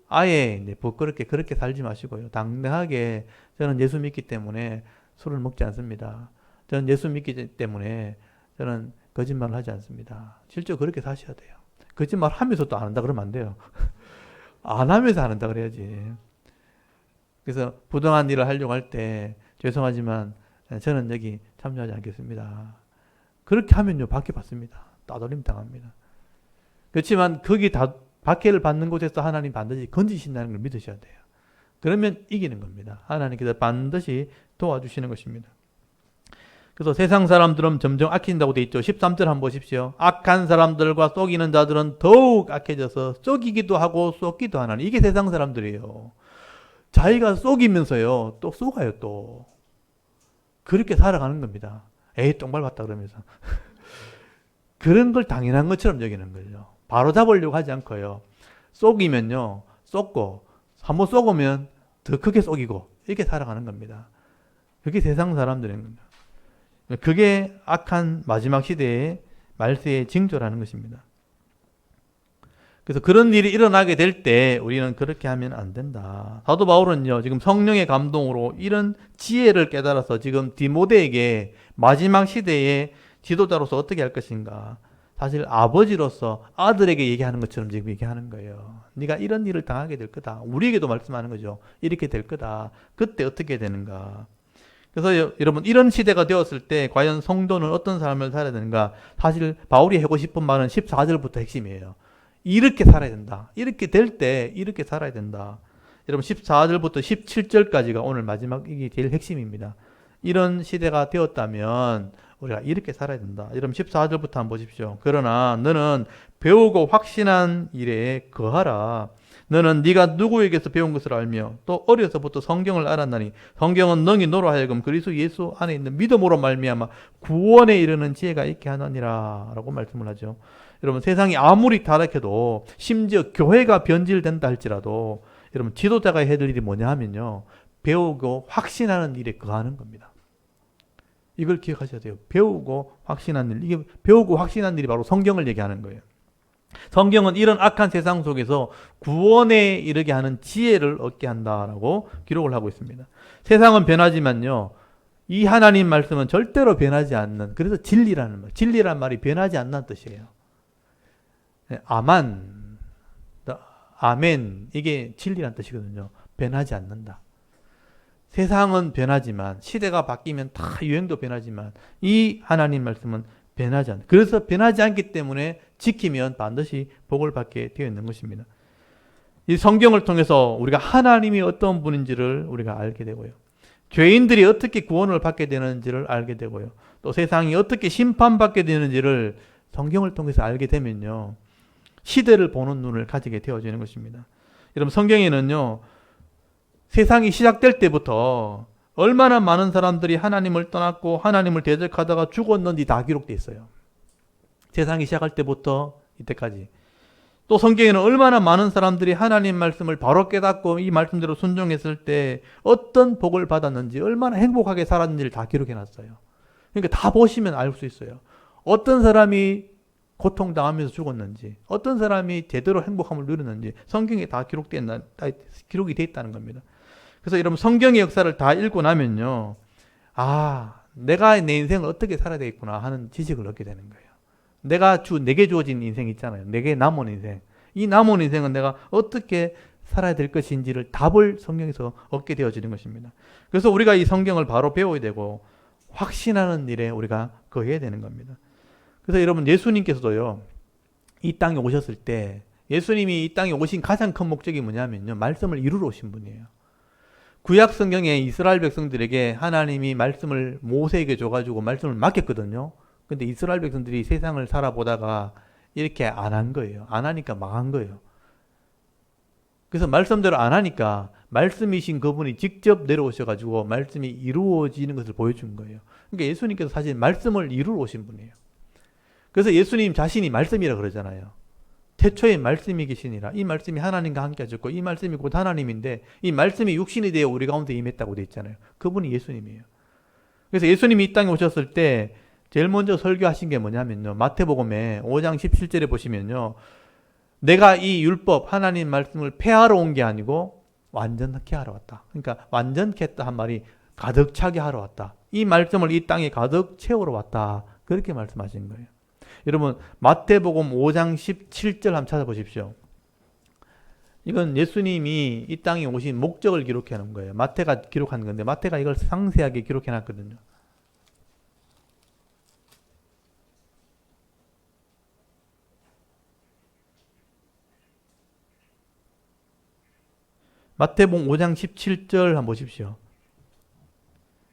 아예 부끄럽게 그렇게 살지 마시고요. 당당하게 저는 예수 믿기 때문에 술을 먹지 않습니다. 저는 예수 믿기 때문에 저는 거짓말을 하지 않습니다. 실제로 그렇게 사셔야 돼요. 거짓말 하면서 또 안 한다 그러면 안 돼요. 안 하면서 안 한다 그래야지. 그래서 부당한 일을 하려고 할 때 죄송하지만 저는 여기 참여하지 않겠습니다. 그렇게 하면요, 박해 받습니다. 따돌림 당합니다. 그렇지만 거기 다 박해를 받는 곳에서 하나님 반드시 건지신다는 걸 믿으셔야 돼요. 그러면 이기는 겁니다. 하나님께서 반드시 도와주시는 것입니다. 그래서 세상 사람들은 점점 악해진다고 되어 있죠. 13절 한번 보십시오. 악한 사람들과 속이는 자들은 더욱 악해져서 속이기도 하고 속기도 하나니. 이게 세상 사람들이에요. 자기가 속이면서요, 또 속아요, 또. 그렇게 살아가는 겁니다. 에이, 똥 밟았다 그러면서. 그런 걸 당연한 것처럼 여기는 거죠. 바로 잡으려고 하지 않고요. 속이면요, 속고, 한번 속으면 더 크게 속이고, 이렇게 살아가는 겁니다. 그게 세상 사람들인 겁니다. 그게 악한 마지막 시대의 말세의 징조라는 것입니다. 그래서 그런 일이 일어나게 될 때 우리는 그렇게 하면 안 된다. 사도 바울은요, 지금 성령의 감동으로 이런 지혜를 깨달아서 지금 디모데에게 마지막 시대의 지도자로서 어떻게 할 것인가, 사실 아버지로서 아들에게 얘기하는 것처럼 지금 얘기하는 거예요. 네가 이런 일을 당하게 될 거다. 우리에게도 말씀하는 거죠. 이렇게 될 거다. 그때 어떻게 되는가. 그래서 여러분, 이런 시대가 되었을 때 과연 성도는 어떤 삶을 살아야 되는가. 사실 바울이 하고 싶은 말은 14절부터 핵심이에요. 이렇게 살아야 된다. 이렇게 될 때 이렇게 살아야 된다. 여러분, 14절부터 17절까지가 오늘 마지막, 이게 제일 핵심입니다. 이런 시대가 되었다면 우리가 이렇게 살아야 된다. 여러분 14절부터 한번 보십시오. 그러나 너는 배우고 확신한 일에 거하라. 너는 네가 누구에게서 배운 것을 알며 또 어려서부터 성경을 알았나니 성경은 너희 너로 하여금 그리스도 예수 안에 있는 믿음으로 말미암아 구원에 이르는 지혜가 있게 하느니라 라고 말씀을 하죠. 여러분, 세상이 아무리 타락해도, 심지어 교회가 변질된다 할지라도 여러분, 지도자가 해야 될 일이 뭐냐 하면요, 배우고 확신하는 일에 거하는 겁니다. 이걸 기억하셔야 돼요. 배우고 확신하는 일. 이게 배우고 확신하는 일이 바로 성경을 얘기하는 거예요. 성경은 이런 악한 세상 속에서 구원에 이르게 하는 지혜를 얻게 한다라고 기록을 하고 있습니다. 세상은 변하지만요, 이 하나님 말씀은 절대로 변하지 않는, 그래서 진리라는 말, 진리란 말이 변하지 않는 뜻이에요. 아만, 아멘, 이게 진리란 뜻이거든요. 변하지 않는다. 세상은 변하지만, 시대가 바뀌면 다 유행도 변하지만 이 하나님 말씀은 변하지 않는다. 그래서 변하지 않기 때문에 지키면 반드시 복을 받게 되어 있는 것입니다. 이 성경을 통해서 우리가 하나님이 어떤 분인지를 우리가 알게 되고요, 죄인들이 어떻게 구원을 받게 되는지를 알게 되고요, 또 세상이 어떻게 심판받게 되는지를 성경을 통해서 알게 되면요, 시대를 보는 눈을 가지게 되어지는 것입니다. 여러분, 성경에는요, 세상이 시작될 때부터 얼마나 많은 사람들이 하나님을 떠났고 하나님을 대적하다가 죽었는지 다 기록되어 있어요. 세상이 시작할 때부터 이때까지. 또 성경에는 얼마나 많은 사람들이 하나님 말씀을 바로 깨닫고 이 말씀대로 순종했을 때 어떤 복을 받았는지, 얼마나 행복하게 살았는지를 다 기록해 놨어요. 그러니까 다 보시면 알 수 있어요. 어떤 사람이 고통당하면서 죽었는지, 어떤 사람이 제대로 행복함을 누렸는지 성경에 다 기록이 되어 있다는 겁니다. 그래서 여러분, 성경의 역사를 다 읽고 나면요, 아, 내가 내 인생을 어떻게 살아야 되겠구나 하는 지식을 얻게 되는 거예요. 내게 주어진 인생 있잖아요. 내게 남은 인생. 이 남은 인생은 내가 어떻게 살아야 될 것인지를 답을 성경에서 얻게 되어지는 것입니다. 그래서 우리가 이 성경을 바로 배워야 되고 확신하는 일에 우리가 거해야 되는 겁니다. 그래서 여러분, 예수님께서도요, 이 땅에 오셨을 때, 예수님이 이 땅에 오신 가장 큰 목적이 뭐냐면요, 말씀을 이루러 오신 분이에요. 구약 성경에 이스라엘 백성들에게 하나님이 말씀을 모세에게 줘가지고 말씀을 맡겼거든요. 근데 이스라엘 백성들이 세상을 살아보다가 이렇게 안 한 거예요. 안 하니까 망한 거예요. 그래서 말씀대로 안 하니까 말씀이신 그분이 직접 내려오셔가지고 말씀이 이루어지는 것을 보여준 거예요. 그러니까 예수님께서 사실 말씀을 이루러 오신 분이에요. 그래서 예수님 자신이 말씀이라 그러잖아요. 태초에 말씀이 계시니라. 이 말씀이 하나님과 함께 하셨고 이 말씀이 곧 하나님인데 이 말씀이 육신이 되어 우리 가운데 임했다고 되어 있잖아요. 그분이 예수님이에요. 그래서 예수님이 이 땅에 오셨을 때 제일 먼저 설교하신 게 뭐냐면요, 마태복음에 5장 17절에 보시면요, 내가 이 율법 하나님 말씀을 폐하러 온 게 아니고 완전케 하러 왔다. 그러니까 완전케 했다 한 말이 가득 차게 하러 왔다. 이 말씀을 이 땅에 가득 채우러 왔다. 그렇게 말씀하신 거예요. 여러분, 마태복음 5장 17절 한번 찾아보십시오. 이건 예수님이 이 땅에 오신 목적을 기록해 놓은 거예요. 마태가 기록한 건데 마태가 이걸 상세하게 기록해 놨거든요. 마태복음 5장 17절 한번 보십시오.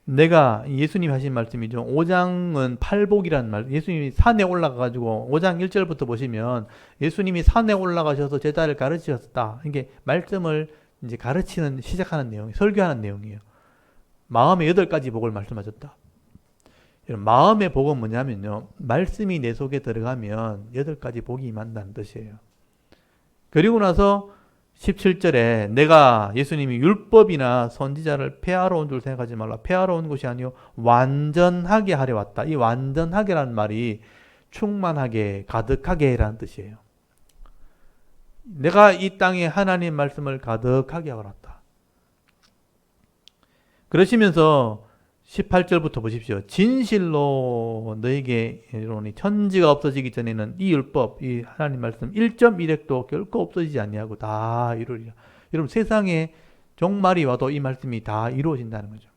내가, 예수님이 하신 말씀이죠. 5장은 팔복이라는 말, 예수님이 산에 올라가가지고 5장 1절부터 보시면 예수님이 산에 올라가셔서 제자를 가르치셨다. 이게 말씀을 이제 가르치는, 시작하는 내용, 설교하는 내용이에요. 마음의 8가지 복을 말씀하셨다. 마음의 복은 뭐냐면요, 말씀이 내 속에 들어가면 8가지 복이 임한다는 뜻이에요. 그리고 나서 17절에 내가, 예수님이 율법이나 선지자를 폐하러 온 줄 생각하지 말라. 폐하러 온 것이 아니요 완전하게 하려 왔다. 이 완전하게라는 말이 충만하게, 가득하게 라는 뜻이에요. 내가 이 땅에 하나님 말씀을 가득하게 하러 왔다. 그러시면서 18절부터 보십시오. 진실로 너에게 이르노니 천지가 없어지기 전에는 이 율법, 이 하나님 말씀 1.1획도 결코 없어지지 아니하고 다 이루리라. 여러분, 세상에 종말이 와도 이 말씀이 다 이루어진다는 거죠.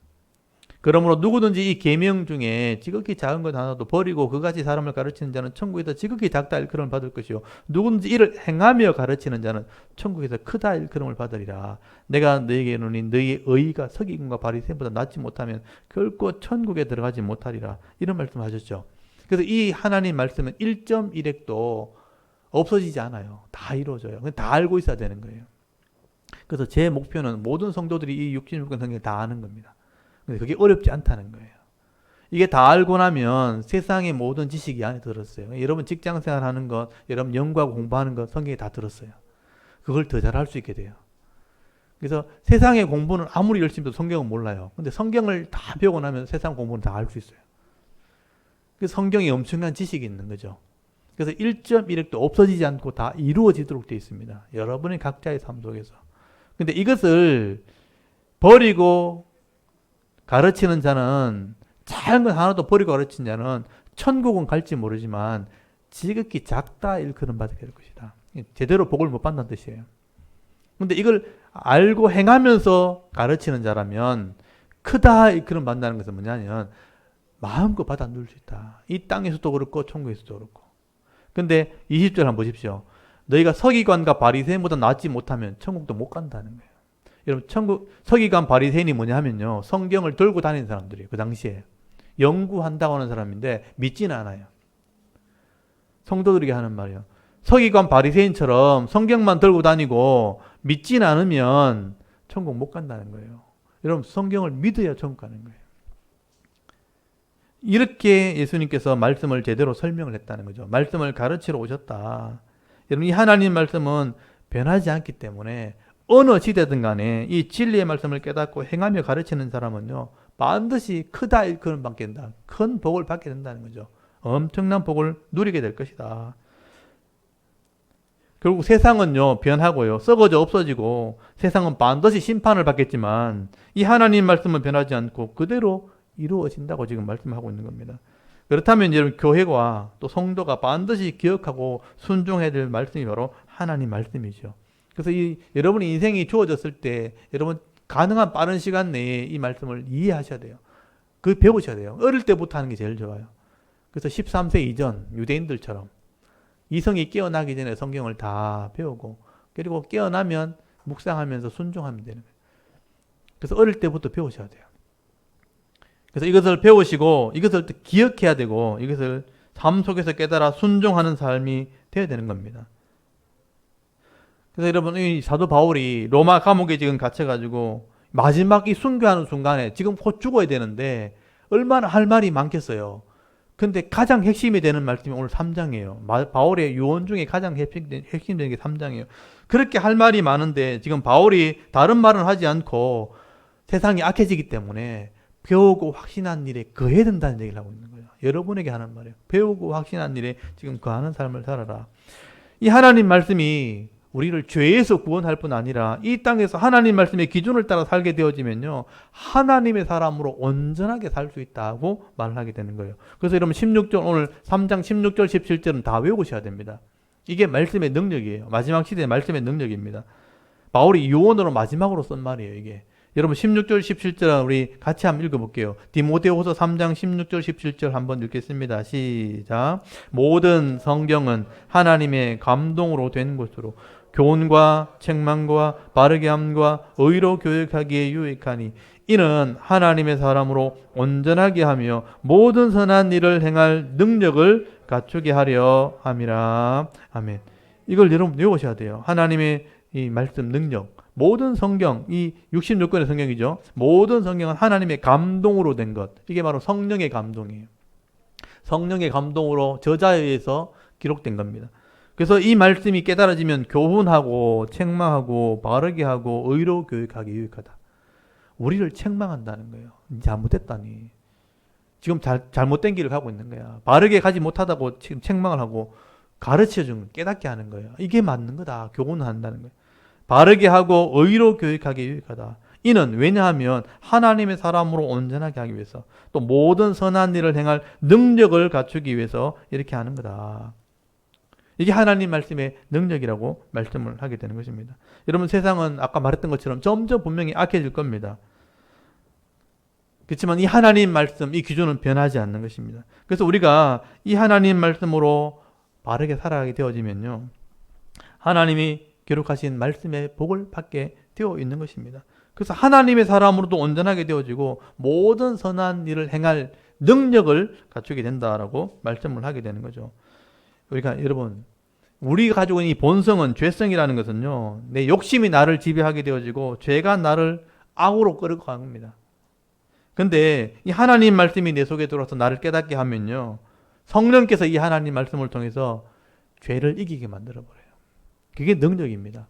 그러므로 누구든지 이 계명 중에 지극히 작은 것 하나도 버리고 그같이 사람을 가르치는 자는 천국에서 지극히 작다 일컬음을 받을 것이요 누구든지 이를 행하며 가르치는 자는 천국에서 크다 일컬음을 받으리라. 내가 너에게 이르노니 너희 의가 서기관과 바리새인보다 낫지 못하면 결코 천국에 들어가지 못하리라. 이런 말씀하셨죠. 그래서 이 하나님 말씀은 1.1획도 없어지지 않아요. 다 이루어져요. 다 알고 있어야 되는 거예요. 그래서 제 목표는 모든 성도들이 이 66권 성경을 다 아는 겁니다. 근데 그게 어렵지 않다는 거예요. 이게 다 알고 나면 세상의 모든 지식이 안에 들었어요. 여러분 직장생활 하는 것, 여러분 연구하고 공부하는 것 성경에 다 들었어요. 그걸 더 잘할 수 있게 돼요. 그래서 세상의 공부는 아무리 열심히 해도 성경은 몰라요. 근데 성경을 다 배우고 나면 세상 공부는 다 알 수 있어요. 그래서 성경에 엄청난 지식이 있는 거죠. 그래서 1.1핵도 없어지지 않고 다 이루어지도록 되어 있습니다. 여러분의 각자의 삶 속에서. 근데 이것을 버리고 가르치는 자는, 작은 것 하나도 버리고 가르치는 자는 천국은 갈지 모르지만 지극히 작다 일컬음 받게 될 것이다. 제대로 복을 못 받는 뜻이에요. 근데 이걸 알고 행하면서 가르치는 자라면 크다 일컬음 받는다는 것은 뭐냐면 마음껏 받아 누릴 수 있다. 이 땅에서도 그렇고 천국에서도 그렇고. 근데 20절 한번 보십시오. 너희가 서기관과 바리새인보다 낫지 못하면 천국도 못 간다는 거예요. 여러분 서기관 바리새인이 뭐냐 하면요, 성경을 들고 다니는 사람들이에요. 그 당시에 연구한다고 하는 사람인데 믿지는 않아요. 성도들에게 하는 말이에요. 서기관 바리새인처럼 성경만 들고 다니고 믿지는 않으면 천국 못 간다는 거예요. 여러분 성경을 믿어야 천국 가는 거예요. 이렇게 예수님께서 말씀을 제대로 설명을 했다는 거죠. 말씀을 가르치러 오셨다. 여러분 이 하나님 말씀은 변하지 않기 때문에 어느 시대든 간에 이 진리의 말씀을 깨닫고 행하며 가르치는 사람은요, 반드시 크다 일컬음 받게 된다. 큰 복을 받게 된다는 거죠. 엄청난 복을 누리게 될 것이다. 결국 세상은요, 변하고요, 썩어져 없어지고 세상은 반드시 심판을 받겠지만 이 하나님 말씀은 변하지 않고 그대로 이루어진다고 지금 말씀하고 있는 겁니다. 그렇다면 여러분 교회와 또 성도가 반드시 기억하고 순종해야 될 말씀이 바로 하나님 말씀이죠. 그래서 여러분의 인생이 주어졌을 때 여러분 가능한 빠른 시간 내에 이 말씀을 이해하셔야 돼요. 그 배우셔야 돼요. 어릴 때부터 하는 게 제일 좋아요. 그래서 13세 이전 유대인들처럼 이성이 깨어나기 전에 성경을 다 배우고 그리고 깨어나면 묵상하면서 순종하면 되는 거예요. 그래서 어릴 때부터 배우셔야 돼요. 그래서 이것을 배우시고 이것을 기억해야 되고 이것을 삶 속에서 깨달아 순종하는 삶이 되어야 되는 겁니다. 그래서 여러분 이 사도 바울이 로마 감옥에 지금 gat혀가지고 마지막 이 순교하는 순간에 지금 곧 죽어야 되는데 얼마나 할 말이 많겠어요. 근데 가장 핵심이 되는 말씀이 오늘 3장이에요. 바울의 유언 중에 가장 핵심되는 게 3장이에요. 그렇게 할 말이 많은데 지금 바울이 다른 말은 하지 않고 세상이 악해지기 때문에 배우고 확신한 일에 거해야 된다는 얘기를 하고 있는 거예요. 여러분에게 하는 말이에요. 배우고 확신한 일에 지금 거하는 삶을 살아라. 이 하나님 말씀이 우리를 죄에서 구원할 뿐 아니라 이 땅에서 하나님 말씀의 기준을 따라 살게 되어지면요, 하나님의 사람으로 온전하게 살 수 있다고 말을 하게 되는 거예요. 그래서 여러분 16절 오늘 3장 16절 17절은 다 외우셔야 됩니다. 이게 말씀의 능력이에요. 마지막 시대의 말씀의 능력입니다. 바울이 유언으로 마지막으로 쓴 말이에요. 이게 여러분 16절 17절 우리 같이 한번 읽어볼게요. 디모데후서 3장 16절 17절 한번 읽겠습니다. 시작. 모든 성경은 하나님의 감동으로 된 것으로 교훈과 책망과 바르게 함과 의로 교육하기에 유익하니 이는 하나님의 사람으로 온전하게 하며 모든 선한 일을 행할 능력을 갖추게 하려 함이라. 아멘. 이걸 여러분 외우셔야 돼요. 하나님의 이 말씀 능력. 모든 성경, 이 66권의 성경이죠. 모든 성경은 하나님의 감동으로 된 것. 이게 바로 성령의 감동이에요. 성령의 감동으로 저자에 의해서 기록된 겁니다. 그래서 이 말씀이 깨달아지면 교훈하고 책망하고 바르게 하고 의로 교육하기 유익하다. 우리를 책망한다는 거예요. 잘못했다니. 지금 잘못된 길을 가고 있는 거야. 바르게 가지 못하다고 지금 책망을 하고 가르쳐주는, 깨닫게 하는 거예요. 이게 맞는 거다. 교훈한다는 거예요. 바르게 하고 의로 교육하기 유익하다. 이는 왜냐하면 하나님의 사람으로 온전하게 하기 위해서 또 모든 선한 일을 행할 능력을 갖추기 위해서 이렇게 하는 거다. 이게 하나님 말씀의 능력이라고 말씀을 하게 되는 것입니다. 여러분 세상은 아까 말했던 것처럼 점점 분명히 악해질 겁니다. 그렇지만 이 하나님 말씀, 이 기준은 변하지 않는 것입니다. 그래서 우리가 이 하나님 말씀으로 바르게 살아가게 되어지면요, 하나님이 기록하신 말씀의 복을 받게 되어 있는 것입니다. 그래서 하나님의 사람으로도 온전하게 되어지고 모든 선한 일을 행할 능력을 갖추게 된다라고 말씀을 하게 되는 거죠. 우리가 여러분 우리가 가지고 있는 이 본성은, 죄성이라는 것은요, 내 욕심이 나를 지배하게 되어지고 죄가 나를 악으로 끌고 간 겁니다. 근데 이 하나님 말씀이 내 속에 들어와서 나를 깨닫게 하면요, 성령께서 이 하나님 말씀을 통해서 죄를 이기게 만들어 버려요. 그게 능력입니다.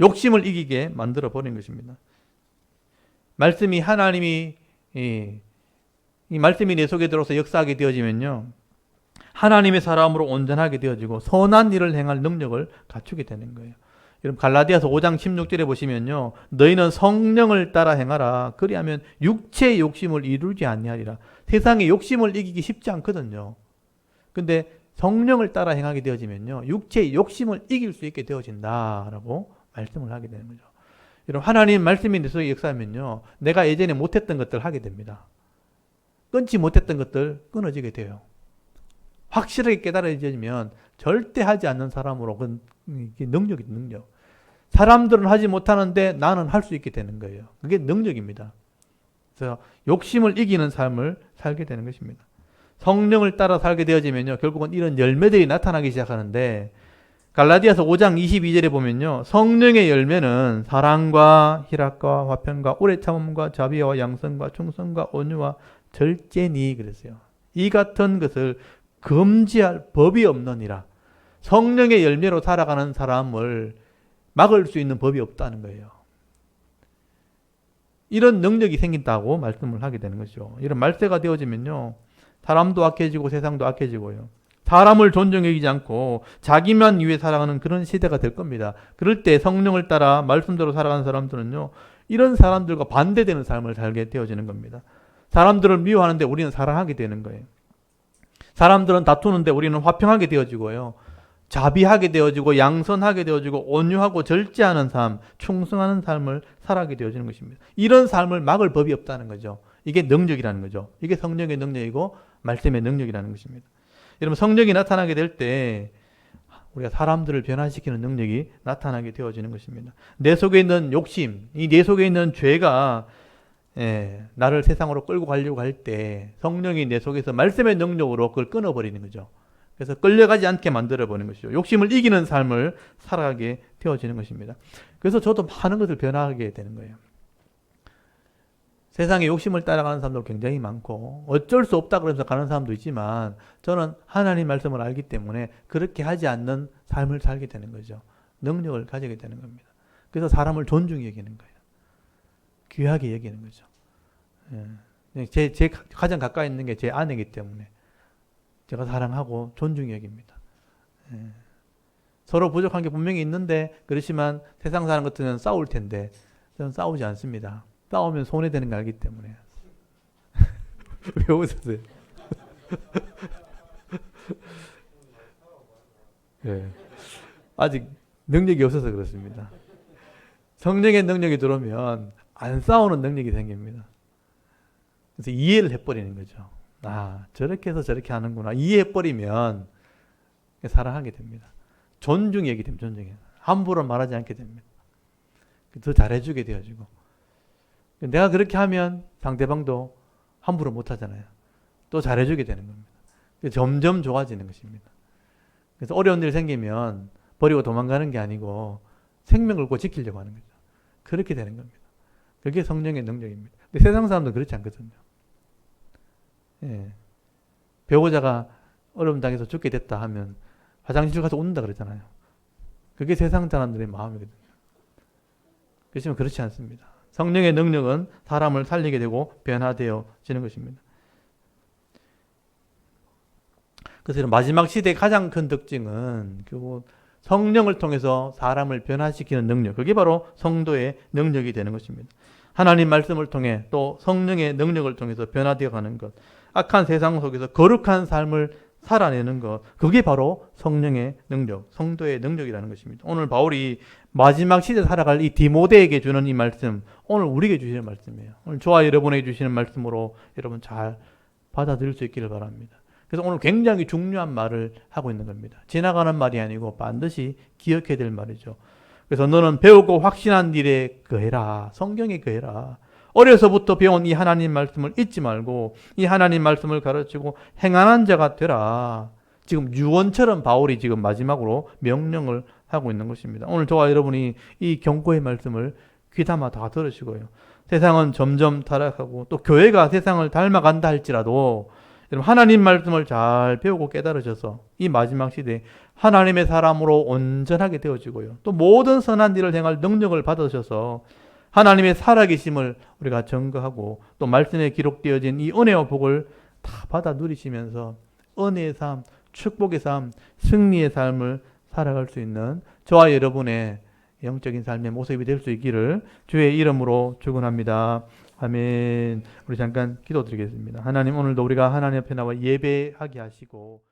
욕심을 이기게 만들어 버린 것입니다. 말씀이, 하나님이 이 말씀이 내 속에 들어서 역사하게 되어지면요, 하나님의 사람으로 온전하게 되어지고 선한 일을 행할 능력을 갖추게 되는 거예요. 여러분, 갈라디아서 5장 16절에 보시면요, 너희는 성령을 따라 행하라. 그리하면 육체의 욕심을 이루지 아니하리라. 세상의 욕심을 이기기 쉽지 않거든요. 근데 성령을 따라 행하게 되어지면요, 육체의 욕심을 이길 수 있게 되어진다라고 말씀을 하게 되는 거죠. 여러분, 하나님 말씀이 내 속에 역사하면요, 내가 예전에 못했던 것들을 하게 됩니다. 끊지 못했던 것들 끊어지게 돼요. 확실하게 깨달아지면 절대 하지 않는 사람으로, 그 능력이 능력. 사람들은 하지 못하는데 나는 할 수 있게 되는 거예요. 그게 능력입니다. 그래서 욕심을 이기는 삶을 살게 되는 것입니다. 성령을 따라 살게 되어지면요, 결국은 이런 열매들이 나타나기 시작하는데, 갈라디아서 5장 22절에 보면요, 성령의 열매는 사랑과 희락과 화평과 오래 참음과 자비와 양선과 충성과 온유와 절제니 그랬어요. 이 같은 것을 금지할 법이 없느니라. 성령의 열매로 살아가는 사람을 막을 수 있는 법이 없다는 거예요. 이런 능력이 생긴다고 말씀을 하게 되는 거죠. 이런 말세가 되어지면요, 사람도 악해지고 세상도 악해지고요, 사람을 존중해 주지 않고 자기만 위해 살아가는 그런 시대가 될 겁니다. 그럴 때 성령을 따라 말씀대로 살아가는 사람들은요, 이런 사람들과 반대되는 삶을 살게 되어지는 겁니다. 사람들을 미워하는데 우리는 사랑하게 되는 거예요. 사람들은 다투는데 우리는 화평하게 되어지고요, 자비하게 되어지고 양선하게 되어지고 온유하고 절제하는 삶, 충성하는 삶을 살아가게 되어지는 것입니다. 이런 삶을 막을 법이 없다는 거죠. 이게 능력이라는 거죠. 이게 성령의 능력이고 말씀의 능력이라는 것입니다. 여러분, 성령이 나타나게 될 때 우리가 사람들을 변화시키는 능력이 나타나게 되어지는 것입니다. 내 속에 있는 욕심, 이 내 속에 있는 죄가 나를 세상으로 끌고 가려고 할 때 성령이 내 속에서 말씀의 능력으로 그걸 끊어버리는 거죠. 그래서 끌려가지 않게 만들어버리는 것이죠. 욕심을 이기는 삶을 살아가게 되어지는 것입니다. 그래서 저도 많은 것을 변화하게 되는 거예요. 세상에 욕심을 따라가는 사람도 굉장히 많고 어쩔 수 없다 그러면서 가는 사람도 있지만, 저는 하나님 말씀을 알기 때문에 그렇게 하지 않는 삶을 살게 되는 거죠. 능력을 가지게 되는 겁니다. 그래서 사람을 존중히 여기는 거예요. 귀하게 여기는 거죠. 제 가장 가까이 있는 게 제 아내이기 때문에 제가 사랑하고 존중히 여깁니다. 서로 부족한 게 분명히 있는데, 그렇지만 세상 사람 같으면 싸울 텐데 저는 싸우지 않습니다. 싸우면 손해되는 걸 알기 때문에. 왜 웃으세요? 아직 능력이 없어서 그렇습니다. 성령의 능력이 들어오면 안 싸우는 능력이 생깁니다. 그래서 이해를 해버리는 거죠. 아, 저렇게 해서 저렇게 하는구나. 이해해버리면 사랑하게 됩니다. 존중이 여기 됩니다. 존중이. 함부로 말하지 않게 됩니다. 더 잘해주게 되어지고. 내가 그렇게 하면 상대방도 함부로 못하잖아요. 또 잘해주게 되는 겁니다. 점점 좋아지는 것입니다. 그래서 어려운 일 생기면 버리고 도망가는 게 아니고 생명 걸고 지키려고 하는 거죠. 그렇게 되는 겁니다. 그게 성령의 능력입니다. 근데 세상 사람들은 그렇지 않거든요. 배우자가 어려움 당해서 죽게 됐다 하면 화장실 가서 웃는다 그랬잖아요. 그게 세상 사람들의 마음이거든요. 그렇지만 그렇지 않습니다. 성령의 능력은 사람을 살리게 되고 변화되어지는 것입니다. 그래서 마지막 시대의 가장 큰 특징은 결국 성령을 통해서 사람을 변화시키는 능력, 그게 바로 성도의 능력이 되는 것입니다. 하나님 말씀을 통해 또 성령의 능력을 통해서 변화되어 가는 것, 악한 세상 속에서 거룩한 삶을 살아내는 것, 그게 바로 성령의 능력, 성도의 능력이라는 것입니다. 오늘 바울이 마지막 시대 살아갈 이 디모데에게 주는 이 말씀, 오늘 우리에게 주시는 말씀이에요. 오늘 저와 여러분에게 주시는 말씀으로 여러분 잘 받아들일 수 있기를 바랍니다. 그래서 오늘 굉장히 중요한 말을 하고 있는 겁니다. 지나가는 말이 아니고 반드시 기억해야 될 말이죠. 그래서 너는 배우고 확신한 일에 거해라. 성경에 거해라. 어려서부터 배운 이 하나님 말씀을 잊지 말고 이 하나님 말씀을 가르치고 행하는 자가 되라. 지금 유언처럼 바울이 지금 마지막으로 명령을 하고 있는 것입니다. 오늘 저와 여러분이 이 경고의 말씀을 귀담아 다 들으시고요. 세상은 점점 타락하고 또 교회가 세상을 닮아간다 할지라도 여러분 하나님 말씀을 잘 배우고 깨달으셔서 이 마지막 시대에 하나님의 사람으로 온전하게 되어지고요. 또 모든 선한 일을 행할 능력을 받으셔서 하나님의 살아계심을 우리가 증거하고 또 말씀에 기록되어진 이 은혜와 복을 다 받아 누리시면서 은혜의 삶, 축복의 삶, 승리의 삶을 살아갈 수 있는 저와 여러분의 영적인 삶의 모습이 될 수 있기를 주의 이름으로 축원합니다. 아멘. 우리 잠깐 기도드리겠습니다. 하나님, 오늘도 우리가 하나님 앞에 나와 예배하게 하시고